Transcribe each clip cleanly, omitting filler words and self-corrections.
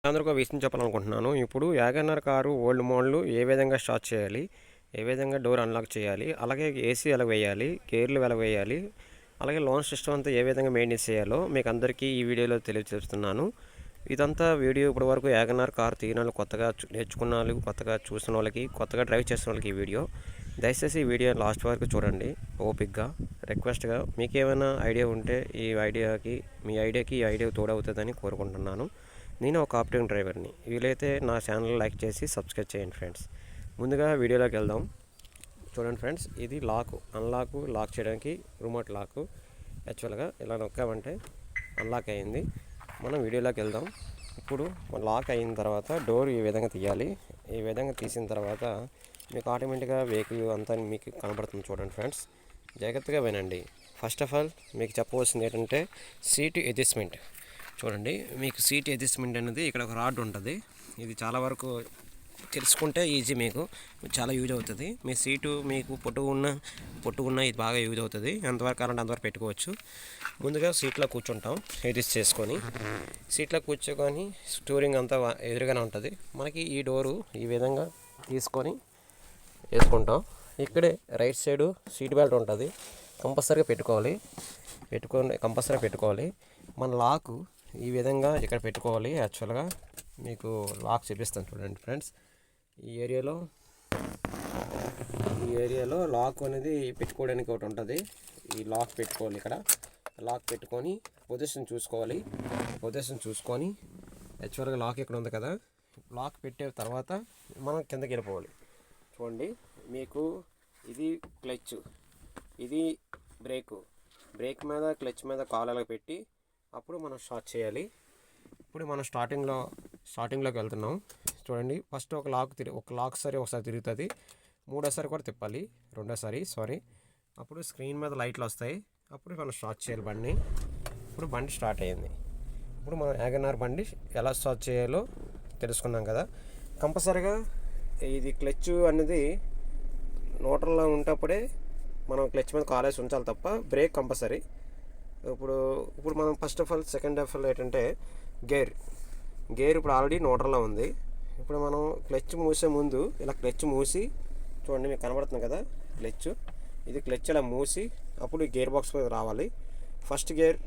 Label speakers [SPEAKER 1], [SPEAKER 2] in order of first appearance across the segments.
[SPEAKER 1] అందరికీ ఒక విషయం చెప్పాలనుకుంటున్నాను. ఇప్పుడు యాగన్నర్ కారు ఓల్డ్ మోడల్ ఏ విధంగా స్టార్ట్ చేయాలి, ఏ విధంగా డోర్ అన్లాక్ చేయాలి, అలాగే ఏసీ ఎలా వేయాలి, గేర్లు ఎలా వేయాలి, అలాగే లోన్ సిస్టమ్ అంతా ఏ విధంగా మెయింటైన్ చేయాలో మీకు అందరికీ ఈ వీడియోలో తెలియజేస్తున్నాను. ఇదంతా వీడియో ఇప్పటి వరకు యాగన్నర్ కారు తీయని వాళ్ళు, కొత్తగా నేర్చుకున్న వాళ్ళు, కొత్తగా చూసిన వాళ్ళకి, కొత్తగా డ్రైవ్ చేసిన వాళ్ళకి ఈ వీడియో దయచేసి ఈ వీడియో లాస్ట్ వరకు చూడండి ఓపిక్గా. రిక్వెస్ట్గా మీకు ఏమైనా ఐడియా ఉంటే ఈ ఐడియాకి తోడవుతుందని కోరుకుంటున్నాను. నేను ఒక ఆప్టింగ్ డ్రైవర్ని. వీలైతే నా ఛానల్ లైక్ చేసి సబ్స్క్రైబ్ చేయండి ఫ్రెండ్స్. ముందుగా వీడియోలోకి వెళ్దాం. చూడండి ఫ్రెండ్స్, ఇది లాక్ చేయడానికి రిమోట్ లాక్. యాక్చువల్గా ఇలా నొక్కామంటే అన్లాక్ అయింది. మనం వీడియోలోకి వెళ్దాం. ఇప్పుడు లాక్ అయిన తర్వాత డోర్ ఈ విధంగా తీయాలి. ఈ విధంగా తీసిన తర్వాత మీకు ఆటోమేటిక్గా వెహికల్ అంతా మీకు కనబడుతుంది. చూడండి ఫ్రెండ్స్, జాగ్రత్తగా వినండి. ఫస్ట్ ఆఫ్ ఆల్ మీకు చెప్పవలసింది ఏంటంటే సీట్ అడ్జస్ట్మెంట్. చూడండి, మీకు సీట్ అడ్జస్ట్మెంట్ అనేది ఇక్కడ ఒక రాడ్ ఉంటుంది. ఇది చాలా వరకు తెలుసుకుంటే ఈజీ, మీకు చాలా యూజ్ అవుతుంది. మీ సీటు మీకు పొట్టుకున్న ఇది బాగా యూజ్ అవుతుంది. ఎంతవరకు కావాలంటే అంతవరకు పెట్టుకోవచ్చు. ముందుగా సీట్లో కూర్చుంటాం అడ్జస్ట్ చేసుకొని. సీట్లో కూర్చోకొని స్టోరింగ్ అంతా ఎదురుగానే ఉంటుంది. మనకి ఈ డోరు ఈ విధంగా తీసుకొని వేసుకుంటాం. ఇక్కడే రైట్ సైడు సీట్ బెల్ట్ ఉంటుంది, కంపల్సరీగా పెట్టుకోవాలి. మన లాకు ఈ విధంగా ఇక్కడ పెట్టుకోవాలి. యాక్చువల్గా మీకు లాక్ చూపిస్తాను చూడండి ఫ్రెండ్స్. ఈ ఏరియాలో లాక్ అనేది పెట్టుకోవడానికి ఒకటి ఉంటుంది. ఈ లాక్ పెట్టుకోవాలి. ఇక్కడ లాక్ పెట్టుకొని పొజిషన్ చూసుకొని యాక్చువల్గా లాక్ ఇక్కడ ఉంది కదా, లాక్ పెట్టే తర్వాత మనం కిందకి వెళ్ళిపోవాలి. చూడండి, మీకు ఇది క్లచ్, ఇది బ్రేక్ మీద క్లచ్ మీద కాలాలకు పెట్టి అప్పుడు మనం స్టార్ట్ చేయాలి. ఇప్పుడు మనం స్టార్టింగ్లోకి వెళ్తున్నాం. చూడండి, ఫస్ట్ ఒక లాక్ ఒకసారి తిరుగుతుంది. మూడోసారి కూడా తిప్పాలి, రెండోసారి అప్పుడు స్క్రీన్ మీద లైట్లు వస్తాయి. అప్పుడు మనం స్టార్ట్ చేయాలి బండి. ఇప్పుడు బండి స్టార్ట్ అయ్యింది. ఇప్పుడు మనం యాగన్నర్ బండి ఎలా స్టార్ట్ చేయాలో తెలుసుకున్నాం కదా. కంపల్సరీగా ఇది క్లచ్ అనేది న్యూట్రల్లో ఉంటప్పుడే మనం క్లచ్ మీద కాలేసి ఉంచాలి తప్ప బ్రేక్ కంపల్సరీ. ఇప్పుడు మనం first of all second of all ఏంటంటే గేర్ ఇప్పుడు ఆల్రెడీ న్యూట్రల్లో ఉంది. ఇప్పుడు మనం క్లచ్ మూసే ముందు ఇలా క్లచ్ మూసి, చూడండి మీకు కనబడుతుంది కదా ఇది క్లచ్ ఇలా మూసి అప్పుడు గేర్ బాక్స్ రావాలి. ఫస్ట్ గేర్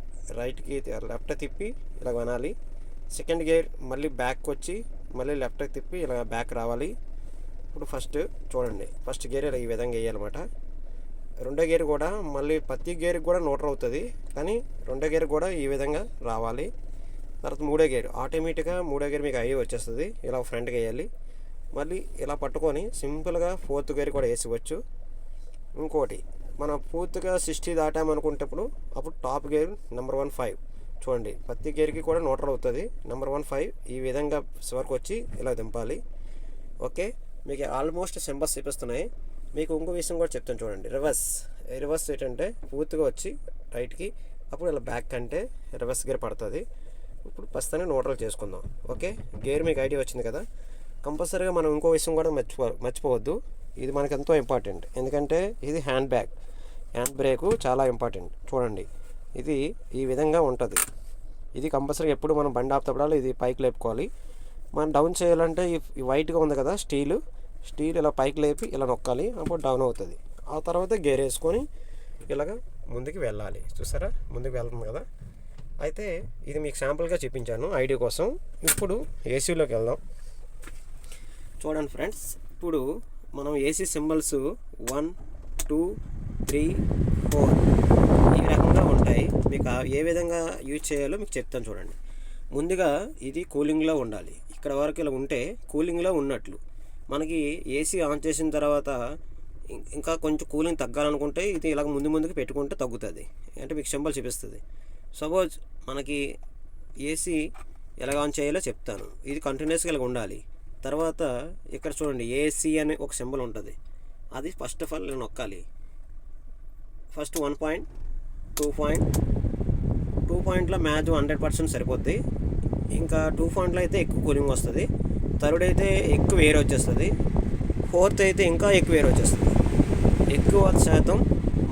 [SPEAKER 1] రైట్కి లెఫ్ట్ తిప్పి ఇలా వినాలి. సెకండ్ గేర్ మళ్ళీ బ్యాక్ వచ్చి మళ్ళీ లెఫ్ట్ తిప్పి ఇలా బ్యాక్ రావాలి. ఇప్పుడు ఫస్ట్ గేర్ ఇలా ఈ విధంగా వేయాలన్నమాట. రెండో గేర్ కూడా మళ్ళీ ప్రతి గేర్కి కూడా న్యూట్రల్ అవుతుంది, కానీ రెండో గేర్ కూడా ఈ విధంగా రావాలి. తర్వాత మూడో గేర్ మీకు అయ్యి వచ్చేస్తుంది. ఇలా ఫ్రంట్కి వేయాలి. మళ్ళీ ఇలా పట్టుకొని సింపుల్గా ఫోర్త్ గేర్ కూడా వేసుకోవచ్చు. ఇంకోటి, మనం పూర్తిగా 60 దాటామనుకుంటప్పుడు అప్పుడు టాప్ గేర్ నెంబర్ 1 5. చూడండి, ప్రతి గేర్కి కూడా న్యూట్రల్ అవుతుంది. నెంబర్ 1 5 ఈ విధంగా వరకు వచ్చి ఇలా దింపాలి. ఓకే, మీకు ఆల్మోస్ట్ సింబల్స్ చూపిస్తున్నాయి. మీకు ఇంకో విషయం కూడా చెప్తాను చూడండి. రివర్స్ ఏంటంటే పూర్తిగా వచ్చి రైట్కి, అప్పుడు ఇలా బ్యాక్ అంటే రివర్స్ గేర్ పడుతుంది. ఇప్పుడు ప్రస్తుతాన్ని న్యూట్రల్ చేసుకుందాం. ఓకే, గేర్ మీకు ఐడియా వచ్చింది కదా. కంపల్సరీగా మనం ఇంకో విషయం కూడా మర్చిపోవద్దు. ఇది మనకు ఎంతో ఇంపార్టెంట్, ఎందుకంటే ఇది హ్యాండ్ బ్రేకు చాలా ఇంపార్టెంట్. చూడండి, ఇది ఈ విధంగా ఉంటుంది. ఇది కంపల్సరీగా ఎప్పుడు మనం బండి ఆపుతప్పుడు ఇది పైకి లేపుకోవాలి. మనం డౌన్ చేయాలంటే ఈ వైట్గా ఉంది కదా స్టీల్ ఇలా పైకి లేపి ఇలా నొక్కాలి, అప్పుడు డౌన్ అవుతుంది. ఆ తర్వాత గేర్ వేసుకొని ఇలాగ ముందుకు వెళ్ళాలి. చూసారా, ముందుకు వెళ్తుంది కదా. అయితే ఇది మీకు శాంపుల్గా చూపించాను ఐడియా కోసం. ఇప్పుడు ఏసీలోకి వెళ్దాం. చూడండి ఫ్రెండ్స్, ఇప్పుడు మనం ఏసీ సింబల్స్ 1 2 3 4 ఈ రకంగా ఉంటాయి. మీకు ఏ విధంగా యూజ్ చేయాలో మీకు చెప్తాను చూడండి. ముందుగా ఇది కూలింగ్లో ఉండాలి. ఇక్కడ వరకు ఇలా ఉంటే కూలింగ్లో ఉన్నట్లు. మనకి ఏసీ ఆన్ చేసిన తర్వాత ఇంకా కొంచెం కూలింగ్ తగ్గాలనుకుంటే ఇది ఇలాగ ముందుకు పెట్టుకుంటే తగ్గుతుంది. అంటే మీకు సింబల్ చూపిస్తుంది. సపోజ్ మనకి ఏసీ ఎలాగ ఆన్ చేయాలో చెప్తాను. ఇది కంటిన్యూస్గా ఇలా ఉండాలి. తర్వాత ఇక్కడ చూడండి, ఏసీ అనే ఒక సింబల్ ఉంటుంది. అది ఫస్ట్ ఆఫ్ ఆల్ ఇలా నొక్కాలి. ఫస్ట్ 1 పాయింట్ 2 పాయింట్లో మ్యాక్సిమం 100% సరిపోద్ది. ఇంకా 2 పాయింట్లో అయితే ఎక్కువ కూలింగ్ వస్తుంది. థర్డ్ అయితే ఎక్కువ ఎయిర్ వచ్చేస్తుంది. ఫోర్త్ అయితే ఇంకా ఎక్కువ ఎయిర్ వచ్చేస్తుంది. ఎక్కువ శాతం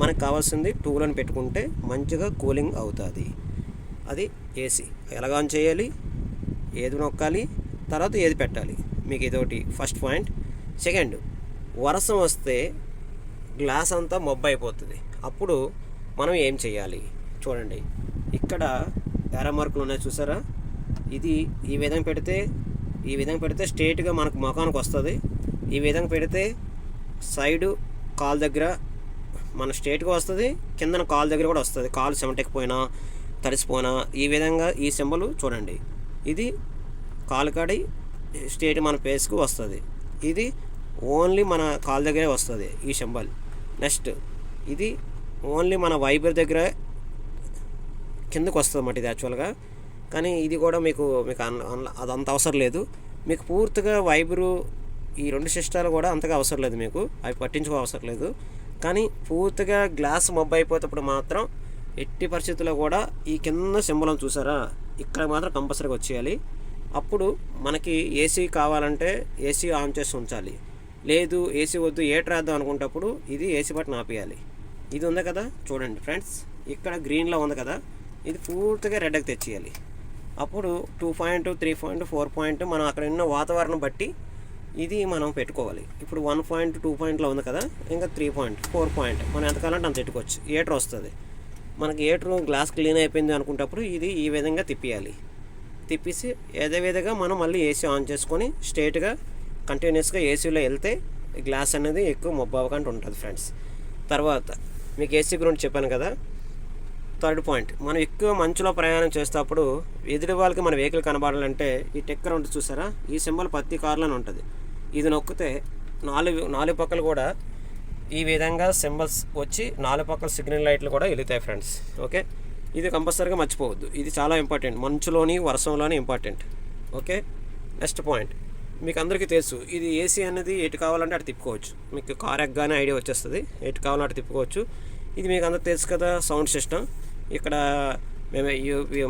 [SPEAKER 1] మనకు కావాల్సింది 2లను పెట్టుకుంటే మంచిగా కూలింగ్ అవుతుంది. అది ఏసీ ఎలాగ ఆన్ చేయాలి, ఏది నొక్కాలి, తర్వాత ఏది పెట్టాలి, మీకు ఇదొకటి ఫస్ట్ పాయింట్. సెకండ్, వర్షం వస్తే గ్లాస్ అంతా మబ్బు అయిపోతుంది. అప్పుడు మనం ఏం చేయాలి చూడండి, ఇక్కడ ఎర్ర మార్కులు ఉన్నాయి చూసారా, ఇది ఈ విధంగా పెడితే స్ట్రేట్గా మనకు ముఖానికి వస్తుంది. ఈ విధంగా పెడితే సైడు కాలు దగ్గర మన స్ట్రేట్గా వస్తుంది, కిందన కాలు దగ్గర కూడా వస్తుంది. కాలు చెమటెక్కిపోయినా తడిసిపోయినా ఈ విధంగా ఈ సింబల్ చూడండి, ఇది కాలు కాడి స్ట్రేట్ మన ఫేస్కు వస్తుంది. ఇది ఓన్లీ మన కాలు దగ్గరే వస్తుంది ఈ సింబల్. నెక్స్ట్ ఇది ఓన్లీ మన వైబర్ దగ్గర కిందకు వస్తుంది అన్నమాట ఇది యాక్చువల్గా. కానీ ఇది కూడా మీకు అదంత అవసరం లేదు. మీకు పూర్తిగా వైబరు ఈ 2 సిస్టాలు కూడా అంతగా అవసరం లేదు, మీకు అవి పట్టించుకో అవసరం లేదు. కానీ పూర్తిగా గ్లాస్ మబ్బు అయిపోతేప్పుడు మాత్రం ఎట్టి పరిస్థితుల్లో కూడా ఈ కింద సింబల్ చూసారా, ఇక్కడ మాత్రం కంపల్సరీగా వచ్చేయాలి. అప్పుడు మనకి ఏసీ కావాలంటే ఏసీ ఆన్ చేసి ఉంచాలి. లేదు ఏసీ వద్దు హీటర్ వేద్దాం అనుకునేటప్పుడు ఇది ఏసీ బటన్ ఆపేయాలి. ఇది ఉంది కదా చూడండి ఫ్రెండ్స్, ఇక్కడ గ్రీన్లో ఉంది కదా, ఇది పూర్తిగా రెడ్కి తెచ్చేయాలి. అప్పుడు 2 పాయింట్ 3 పాయింట్ 4 పాయింట్ మనం అక్కడ ఉన్న వాతావరణం బట్టి ఇది మనం పెట్టుకోవాలి. ఇప్పుడు 1 పాయింట్ 2 పాయింట్లో ఉంది కదా, ఇంకా 3 పాయింట్ 4 పాయింట్ మనం ఎంతకాలంటే అంత పెట్టుకోవచ్చు. హీటర్ వస్తుంది మనకి. హీటర్ గ్లాస్ క్లీన్ అయిపోయింది అనుకునేటప్పుడు ఇది ఈ విధంగా తిప్పేసి అదే విధంగా మనం మళ్ళీ ఏసీ ఆన్ చేసుకొని స్ట్రేట్గా కంటిన్యూస్గా ఏసీలో వెళ్తే గ్లాస్ అనేది ఎక్కువ మబ్బు అవ్వకుండా ఉంటుంది ఫ్రెండ్స్. తర్వాత మీకు ఏసీ గురించి చెప్పాను కదా. థర్డ్ పాయింట్, మనం ఎక్కువ మంచులో ప్రయాణం చేసేటప్పుడు ఎదుటి వాళ్ళకి మన వెహికల్ కనబడాలంటే ఈ టెక్కర్ ఉంటుంది చూసారా, ఈ సింబల్ ప్రతి కార్లోనే ఉంటుంది. ఇది నొక్కితే నాలుగు పక్కలు కూడా ఈ విధంగా సింబల్స్ వచ్చి 4 పక్కల సిగ్నల్ లైట్లు కూడా వెలుగుతాయి ఫ్రెండ్స్. ఓకే, ఇది కంపల్సరీగా మర్చిపోవద్దు, ఇది చాలా ఇంపార్టెంట్, మంచులోని వర్షంలోని ఇంపార్టెంట్. ఓకే, నెక్స్ట్ పాయింట్, మీకు అందరికీ తెలుసు ఇది ఏసీ అనేది ఎటు కావాలంటే అటు తిప్పుకోవచ్చు. మీకు కార్ ఎక్కగానే ఐడియా వచ్చేస్తుంది, ఎటు కావాలంటే అటు తిప్పుకోవచ్చు. ఇది మీకు అందరికి తెలుసు కదా సౌండ్ సిస్టమ్. ఇక్కడ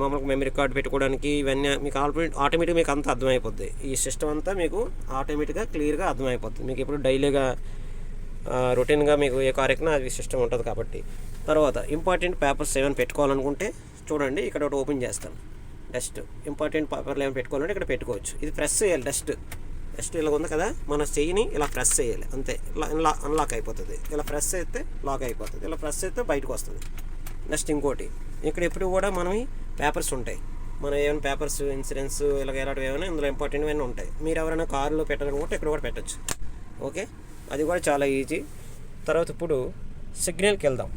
[SPEAKER 1] మామూలుగా మెమరీ కార్డు పెట్టుకోవడానికి ఇవన్నీ మీకు ఆటోమేటిక్గా మీకు అంతా అర్థమైపోద్ది. ఈ సిస్టమ్ అంతా మీకు ఆటోమేటిక్గా క్లియర్గా అర్థమైపోతుంది. మీకు ఇప్పుడు డైలీగా రొటీన్గా మీకు ఏ కార్ ఎక్కినా అది సిస్టమ్ ఉంటుంది కాబట్టి. తర్వాత ఇంపార్టెంట్ పేపర్స్ ఏమైనా పెట్టుకోవాలనుకుంటే చూడండి, ఇక్కడ ఒకటి ఓపెన్ చేస్తాను. డస్ట్ ఇంపార్టెంట్ పేపర్లు ఏమైనా పెట్టుకోవాలంటే ఇక్కడ పెట్టుకోవచ్చు. ఇది ప్రెస్ చేయాలి, డస్ట్ ఇలా ఉంది కదా, మన చెయ్యిని ఇలా ప్రెస్ చేయాలి అంతే, ఇలా అన్లాక్ అయిపోతుంది. ఇలా ప్రెస్ అయితే లాక్ అయిపోతుంది, ఇలా ప్రెస్ అయితే బయటకు వస్తుంది. నెక్స్ట్ ఇంకోటి, ఇక్కడ ఎప్పుడు కూడా మనం పేపర్స్ ఉంటాయి, మనం ఏమైనా పేపర్స్ ఇన్సూరెన్స్ ఇలాగ ఎలాంటివి ఏమైనా ఇందులో ఇంపార్టెంట్ ఏమైనా ఉంటాయి. మీరు ఎవరైనా కారులో పెట్టాలనుకుంటే ఇక్కడ కూడా పెట్టచ్చు. ఓకే, అది కూడా చాలా ఈజీ. తర్వాత ఇప్పుడు సిగ్నల్కి వెళ్దాం.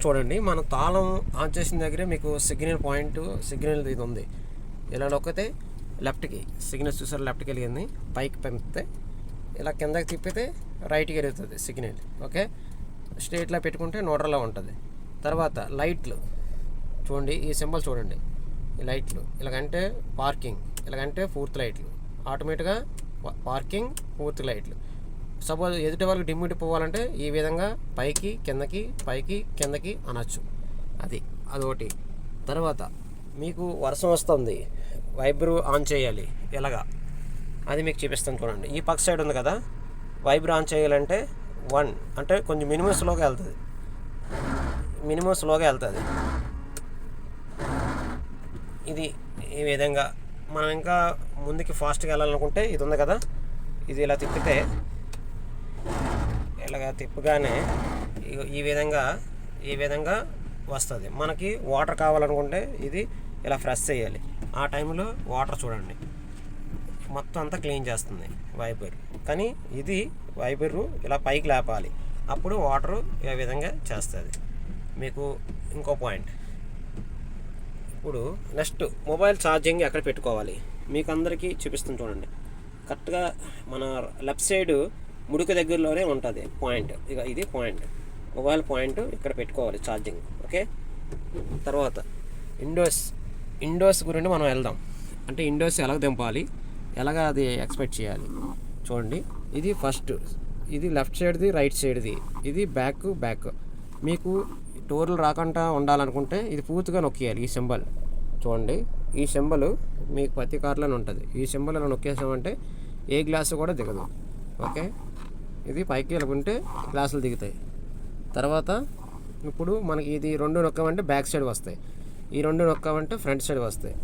[SPEAKER 1] చూడండి, మన తాళం ఆన్ చేసిన దగ్గరే మీకు సిగ్నల్ పాయింట్, సిగ్నల్ ఇది ఉంది. ఇలా నొక్కితే లెఫ్ట్కి సిగ్నల్ చూసారు, లెఫ్ట్కి వెళ్ళింది, పైకి పెంపితే ఇలా కిందకి తిప్పితే రైట్కి వెళ్తుంది సిగ్నల్. ఓకే, స్ట్రేట్లో పెట్టుకుంటే న్యూట్రల్లో ఉంటుంది. తర్వాత లైట్లు చూడండి, ఈ సింబల్ చూడండి, ఈ లైట్లు ఇలాగంటే పార్కింగ్, ఇలాగంటే పూర్తి లైట్లు, ఆటోమేటిక్గా పార్కింగ్ పూర్తి లైట్లు. సపోజ్ ఎదుటి వాళ్ళకి డిమ్యూటీ పోవాలంటే ఈ విధంగా పైకి కిందకి అనొచ్చు, అదొకటి. తర్వాత మీకు వర్షం వస్తుంది, వైబ్రు ఆన్ చేయాలి ఎలాగా, అది మీకు చూపిస్తాను చూడండి. ఈ పక్క సైడ్ ఉంది కదా, వైబ్రు ఆన్ చేయాలంటే 1 అంటే కొంచెం మినిమం స్లోగా వెళ్తుంది, ఇది ఈ విధంగా. మనం ఇంకా ముందుకి ఫాస్ట్గా వెళ్ళాలనుకుంటే ఇది ఉంది కదా, ఇది ఇలా తిప్పితే ఇలాగా తిప్పగానే ఈ విధంగా వస్తుంది. మనకి వాటర్ కావాలనుకుంటే ఇది ఇలా ఫ్రెష్ చేయాలి. ఆ టైంలో వాటర్ చూడండి మొత్తం అంతా క్లీన్ చేస్తుంది వైబర్. కానీ ఇది వైబరు ఇలా పైకి లేపాలి, అప్పుడు వాటరు ఈ విధంగా చేస్తుంది. మీకు ఇంకో పాయింట్, ఇప్పుడు నెక్స్ట్ మొబైల్ ఛార్జింగ్ ఎక్కడ పెట్టుకోవాలి మీకు అందరికీ చూపిస్తుంది చూడండి. కరెక్ట్గా మన లెఫ్ట్ సైడ్ ముడుకు దగ్గరలోనే ఉంటుంది పాయింట్. ఇక ఇది పాయింట్, మొబైల్ పాయింట్ ఇక్కడ పెట్టుకోవాలి ఛార్జింగ్. ఓకే, తర్వాత ఇండోర్స్ గురించి మనం వెళ్దాం. అంటే ఇండోర్స్ ఎలాగ దింపాలి, ఎలాగ అది ఎక్స్పెక్ట్ చేయాలి చూడండి. ఇది ఫస్ట్, ఇది లెఫ్ట్ సైడ్ది, రైట్ సైడ్ది, ఇది బ్యాక్. మీకు డోర్లు రాకుండా ఉండాలనుకుంటే ఇది పూర్తిగా నొక్కేయాలి. ఈ సింబల్ చూడండి, ఈ సింబల్ మీకు ప్రతి కార్లోనే ఉంటుంది. ఈ సింబల్ ఇలా నొక్కేసామంటే ఏ గ్లాసు కూడా దిగదు. ఓకే, ఇది పైకి వెళ్ళకుంటే గ్లాసులు దిగుతాయి. తర్వాత ఇప్పుడు మనకి ఇది 2 నొక్కామంటే బ్యాక్ సైడ్ వస్తాయి, ఈ 2 నొక్కామంటే ఫ్రంట్ సైడ్ వస్తాయి.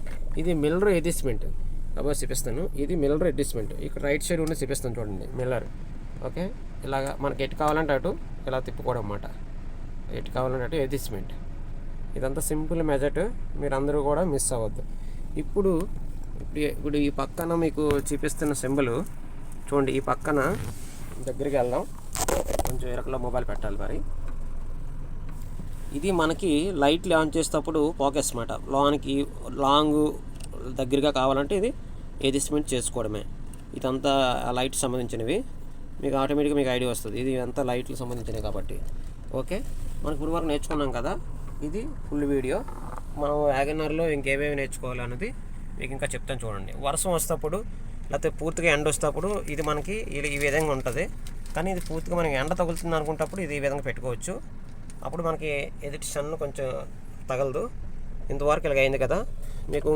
[SPEAKER 1] ఇది మిల్లర్ అడ్జస్ట్మెంట్ కాబట్టి చూపిస్తాను. ఇది మిల్లర్ అడ్జస్ట్మెంట్. ఇక్కడ రైట్ సైడ్ ఉన్న చూపిస్తాను చూడండి మిల్లర్. ఓకే, ఇలాగా మనకి ఎటు కావాలంటే అటు ఇలా తిప్పుకోవడం అన్నమాట. ఎటు కావాలంటే అటు అడ్జస్ట్మెంట్. ఇదంతా సింపుల్ మెజర్, మీరు అందరూ కూడా మిస్ అవ్వద్దు. ఇప్పుడు ఇప్పుడు ఈ పక్కన మీకు చూపిస్తున్న సింబల్ చూడండి. ఈ పక్కన దగ్గరికి వెళ్దాం, కొంచెం ఇరకలో మొబైల్ పెట్టాలి మరి. ఇది మనకి లైట్లు ఆన్ చేసేటప్పుడు ఫోకస్ అన్నమాట. లోనికి లాంగ్ దగ్గరగా కావాలంటే ఇది అడ్జస్ట్మెంట్ చేసుకోవడమే. ఇదంతా లైట్ సంబంధించినవి, మీకు ఆటోమేటిక్గా మీకు ఐడియా వస్తుంది. ఇది అంతా లైట్లు సంబంధించినవి కాబట్టి. ఓకే, మనకు ఇప్పుడు వరకు నేర్చుకున్నాం కదా, ఇది ఫుల్ వీడియో. మనం వ్యాగనర్లో ఇంకేమేమి నేర్చుకోవాలి అన్నది మీకు ఇంకా చెప్తాను చూడండి. వర్షం వస్తేప్పుడు లేకపోతే పూర్తిగా ఎండ వస్తేప్పుడు ఇది మనకి ఈ విధంగా ఉంటుంది. కానీ ఇది పూర్తిగా మనకి ఎండ తగులుతుంది అనుకున్నప్పుడు ఇది ఈ విధంగా పెట్టుకోవచ్చు. అప్పుడు మనకి ఎదుటి సన్ కొంచెం తగలదు. ఇంతవరకు ఇలాగ అయింది కదా. మీకు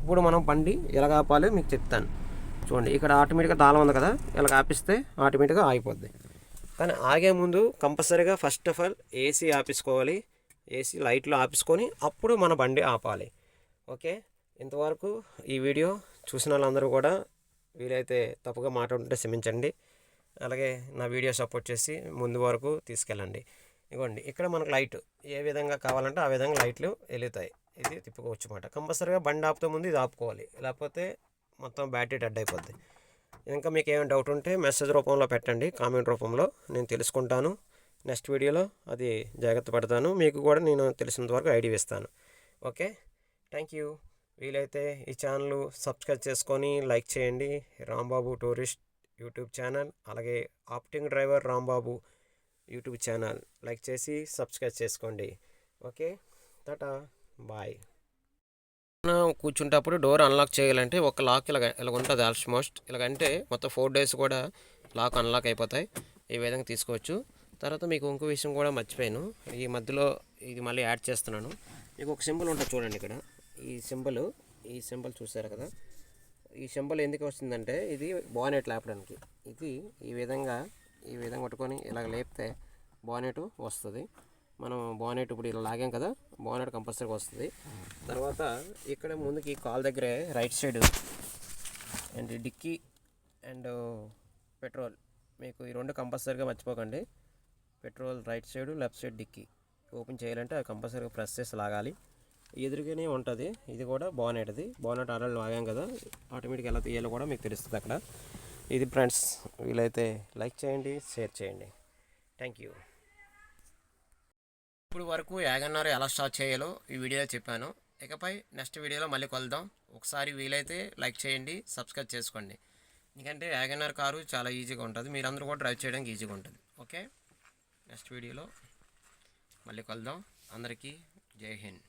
[SPEAKER 1] ఇప్పుడు మనం బండి ఎలాగ ఆపాలి మీకు చెప్తాను చూడండి. ఇక్కడ ఆటోమేటిక్గా తాళం ఉంది కదా, ఇలాగ ఆపిస్తే ఆటోమేటిక్గా ఆగిపోద్ది. కానీ ఆగే ముందు కంపల్సరీగా ఫస్ట్ ఆఫ్ ఆల్ ఏసీ ఆపేసుకోవాలి. ఏసీ లైట్లు ఆపేసుకొని అప్పుడు మన బండి ఆపాలి. ఓకే, ఇంతవరకు ఈ వీడియో చూసిన వాళ్ళందరూ కూడా వీలైతే తప్పుగా మాట్లాడుతుంటే క్షమించండి. అలాగే నా వీడియో సపోర్ట్ చేసి ముందు వరకు తీసుకెళ్ళండి. ఇవ్వండి, ఇక్కడ మనకు లైట్ ఏ విధంగా కావాలంటే ఆ విధంగా లైట్లు వెలుగుతాయి. ఇది తిప్పుకోవచ్చు అన్నమాట. కంపల్సరీగా బండి ఆపుతో ముందు ఇది ఆపుకోవాలి, లేకపోతే మొత్తం బ్యాటరీ డెడ్ అయిపోద్ది. ఇంకా మీకు ఏమైనా డౌట్ ఉంటే మెసేజ్ రూపంలో పెట్టండి, కామెంట్ రూపంలో, నేను తెలుసుకుంటాను. నెక్స్ట్ వీడియోలో అది జాగ్రత్త పడతాను. మీకు కూడా నేను తెలిసినంత వరకు ఐడియా ఇస్తాను. Okay, thank you. వీలైతే ఈ ఛానల్ సబ్స్క్రైబ్ చేసుకొని లైక్ చేయండి. రాంబాబు టూరిస్ట్ యూట్యూబ్ ఛానల్, అలాగే acting driver Rambabu YouTube channel like చేసి సబ్స్క్రైబ్ చేసుకోండి. Okay, tata, bye. కూర్చుంటప్పుడు డోర్ అన్లాక్ చేయాలంటే ఒక లాక్ ఇలా ఉంటుంది ఆల్మోస్ట్. ఇలాగంటే మొత్తం 4 days కూడా లాక్ అన్లాక్ అయిపోతాయి. ఈ విధంగా తీసుకోవచ్చు. తర్వాత మీకు ఇంకో విషయం కూడా మర్చిపోయాను, ఈ మధ్యలో ఇది మళ్ళీ యాడ్ చేస్తున్నాను. మీకు ఒక సింబల్ ఉంటుంది చూడండి. ఇక్కడ ఈ సింబల్ చూసారు కదా. ఈ సింబల్ ఎందుకు వస్తుందంటే ఇది బానెట్ లేపడానికి. ఇది ఈ విధంగా పట్టుకొని ఇలాగ లేపితే బానెట్ వస్తుంది. మనం బానెట్ ఇప్పుడు ఇలా లాగాం కదా, బానెట్ కంపల్సరీగా వస్తుంది. తర్వాత ఇక్కడ ముందుకి కాల్ దగ్గరే right side and dicky and petrol, మీకు ఈ రెండు కంపల్సరీగా మర్చిపోకండి. Petrol right side, left side dicky open చేయాలంటే అది కంపల్సరీగా ప్రెస్ చేసి లాగాలి. ఎదురుగానే ఉంటుంది. ఇది కూడా బానెట్ది. బానెట్ ఆల్రెడీ లాగాం కదా, ఆటోమేటిక్ ఎలా తీయాలో కూడా మీకు తెలుస్తుంది అక్కడ. ఇది ఫ్రెండ్స్, వీలైతే లైక్ చేయండి, షేర్ చేయండి. Thank you. ఇప్పుడు వరకు వ్యాగనర్ ఎలా స్టార్ట్ చేయాలో ఈ వీడియోలో చెప్పాను. ఇకపై నెక్స్ట్ వీడియోలో మళ్ళీ కలుద్దాం. ఒకసారి వీలైతే లైక్ చేయండి, సబ్స్క్రైబ్ చేసుకోండి. ఎందుకంటే వ్యాగనర్ కారు చాలా ఈజీగా ఉంటుంది, మీరందరూ కూడా డ్రైవ్ చేయడానికి ఈజీగా ఉంటుంది. ఓకే, నెక్స్ట్ వీడియోలో మళ్ళీ కలుద్దాం. అందరికీ జై హింద్.